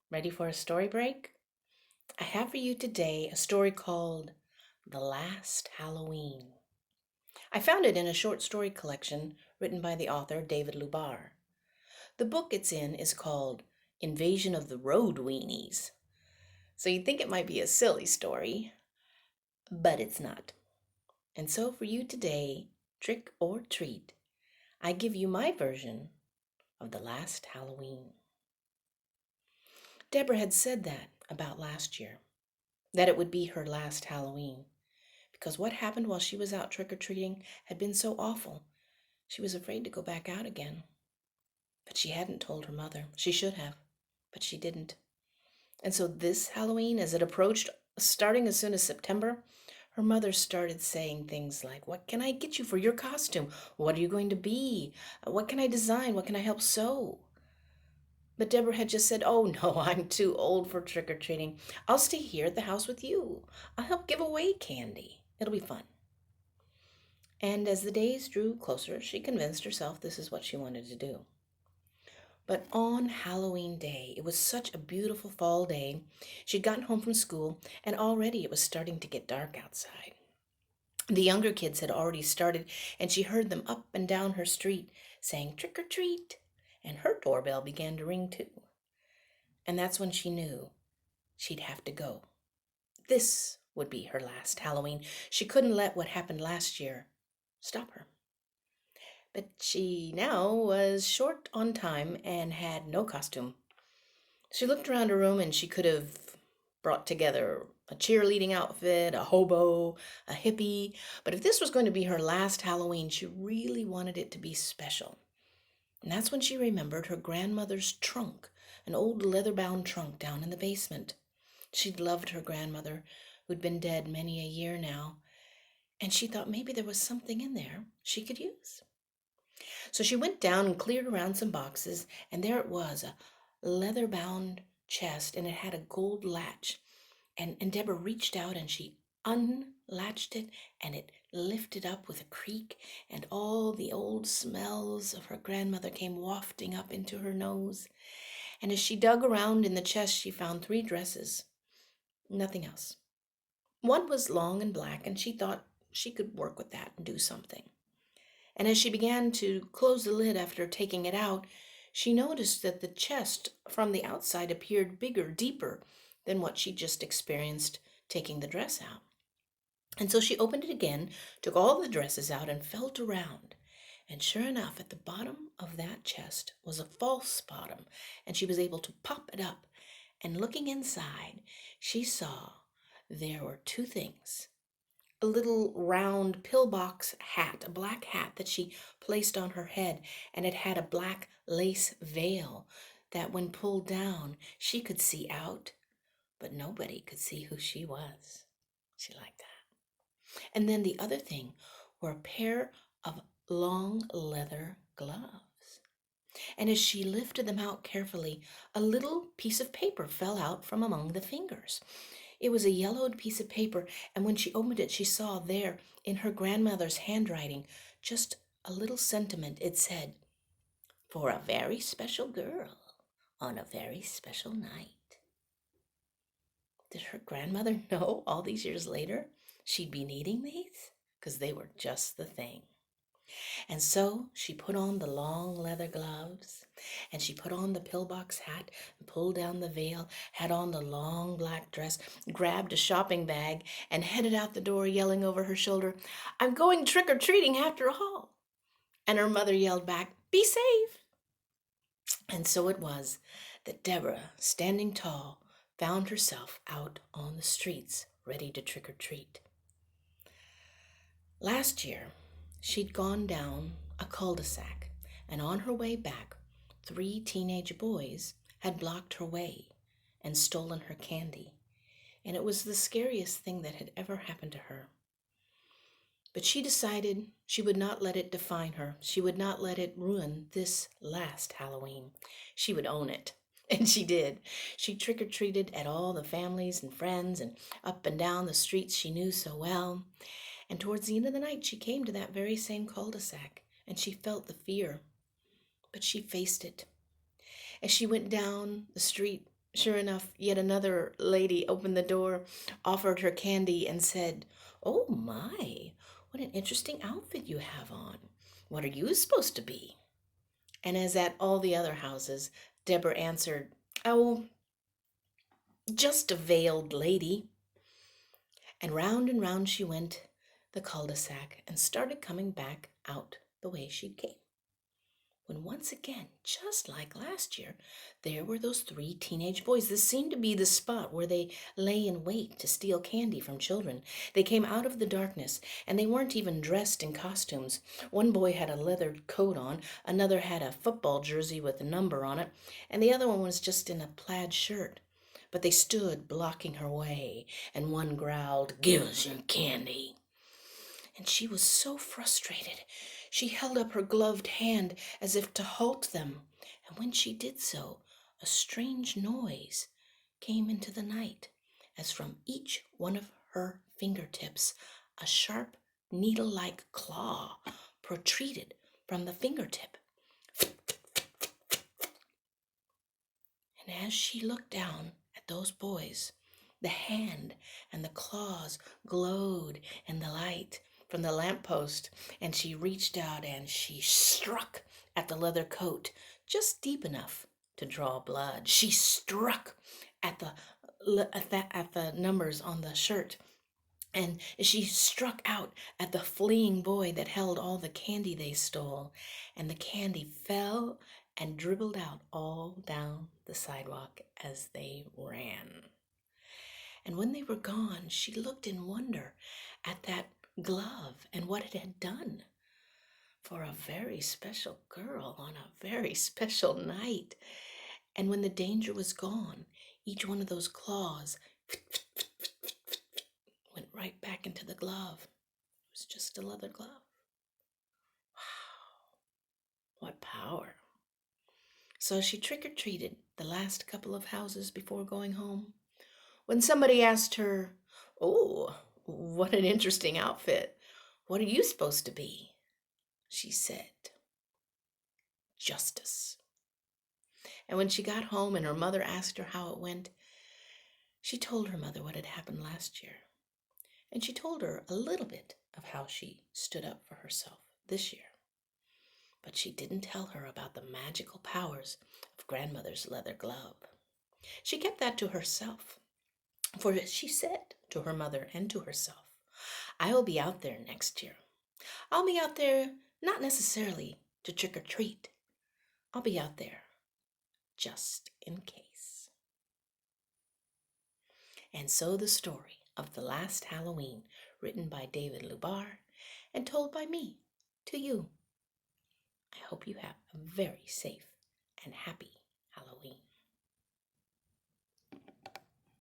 Ready for a story break? I have for you today a story called The Last Halloween. I found it in a short story collection written by the author David Lubar. The book it's in is called Invasion of the Road Weenies. So you'd think it might be a silly story, but it's not. And so for you today, trick or treat, I give you my version of The Last Halloween. Deborah had said that about last year, that it would be her last Halloween, because what happened while she was out trick-or-treating had been so awful. She was afraid to go back out again. But she hadn't told her mother. She should have, but she didn't. And so this Halloween, as it approached, starting as soon as September, her mother started saying things like, "What can I get you for your costume? What are you going to be? What can I design? What can I help sew?" But Deborah had just said, "Oh no, I'm too old for trick-or-treating. I'll stay here at the house with you. I'll help give away candy. It'll be fun." And as the days drew closer, she convinced herself this is what she wanted to do. But on Halloween Day, it was such a beautiful fall day. She'd gotten home from school, and already it was starting to get dark outside. The younger kids had already started, and she heard them up and down her street saying, "Trick or treat." And her doorbell began to ring too. And that's when she knew she'd have to go. This would be her last Halloween. She couldn't let what happened last year stop her. But she now was short on time and had no costume. She looked around her room and she could have brought together a cheerleading outfit, a hobo, a hippie. But if this was going to be her last Halloween, she really wanted it to be special. And that's when she remembered her grandmother's trunk, an old leather-bound trunk down in the basement. She'd loved her grandmother, who'd been dead many a year now, and she thought maybe there was something in there she could use. So she went down and cleared around some boxes, and there it was, a leather-bound chest, and it had a gold latch. And Deborah reached out and she unlatched it, and it lifted up with a creak, and all the old smells of her grandmother came wafting up into her nose. And as she dug around in the chest, she found 3 dresses, nothing else. One was long and black, and she thought she could work with that and do something. And as she began to close the lid after taking it out, she noticed that the chest from the outside appeared bigger, deeper than what she just experienced taking the dress out. And so she opened it again, took all the dresses out, and felt around. And sure enough, at the bottom of that chest was a false bottom, and she was able to pop it up. And looking inside, she saw there were 2 things: a little round pillbox hat, a black hat that she placed on her head, and it had a black lace veil that when pulled down, she could see out, but nobody could see who she was. She liked that. And then the other thing were a pair of long leather gloves. And as she lifted them out carefully, a little piece of paper fell out from among the fingers. It was a yellowed piece of paper, and when she opened it, she saw there, in her grandmother's handwriting, just a little sentiment. It said, "For a very special girl on a very special night." Did her grandmother know all these years later she'd be needing these? Because they were just the thing. And so she put on the long leather gloves, and she put on the pillbox hat, and pulled down the veil, had on the long black dress, grabbed a shopping bag, and headed out the door yelling over her shoulder, "I'm going trick-or-treating after all." And her mother yelled back, "Be safe." And so it was that Deborah, standing tall, found herself out on the streets, ready to trick-or-treat. Last year, she'd gone down a cul-de-sac, and on her way back, 3 teenage boys had blocked her way and stolen her candy, and it was the scariest thing that had ever happened to her. But she decided she would not let it define her. She would not let it ruin this last Halloween. She would own it. And she did. She trick-or-treated at all the families and friends and up and down the streets she knew so well. And towards the end of the night, she came to that very same cul-de-sac, and she felt the fear, but she faced it. As she went down the street, Sure enough, yet another lady opened the door, offered her candy, and said, "Oh my, what an interesting outfit you have on. What are you supposed to be?" And as at all the other houses, Deborah answered, "Oh, just a veiled lady." And round she went the cul-de-sac and started coming back out the way she'd came. When once again, just like last year, there were those three teenage boys. This seemed to be the spot where they lay in wait to steal candy from children. They came out of the darkness, and they weren't even dressed in costumes. One boy had a leather coat on, another had a football jersey with a number on it, and the other one was just in a plaid shirt. But they stood blocking her way, and one growled, "Give us your candy." And she was so frustrated. She held up her gloved hand as if to halt them, and when she did so, a strange noise came into the night, as from each one of her fingertips a sharp, needle-like claw protruded from the fingertip. And as she looked down at those boys, the hand and the claws glowed in the light from the lamppost, and she reached out and she struck at the leather coat just deep enough to draw blood. She struck at the numbers on the shirt, and she struck out at the fleeing boy that held all the candy they stole, and the candy fell and dribbled out all down the sidewalk as they ran. And when they were gone, she looked in wonder at that glove and what it had done for a very special girl on a very special night. And when the danger was gone, each one of those claws went right back into the glove. It was just a leather glove. Wow, what power. So she trick-or-treated the last couple of houses before going home. When somebody asked her, "Oh, what an interesting outfit. What are you supposed to be?" she said, "Justice." And when she got home and her mother asked her how it went, she told her mother what had happened last year. And she told her a little bit of how she stood up for herself this year. But she didn't tell her about the magical powers of grandmother's leather glove. She kept that to herself. For she said to her mother and to herself, "I will be out there next year. I'll be out there not necessarily to trick or treat. I'll be out there just in case." And so the story of the last Halloween, written by David Lubar and told by me to you. I hope you have a very safe and happy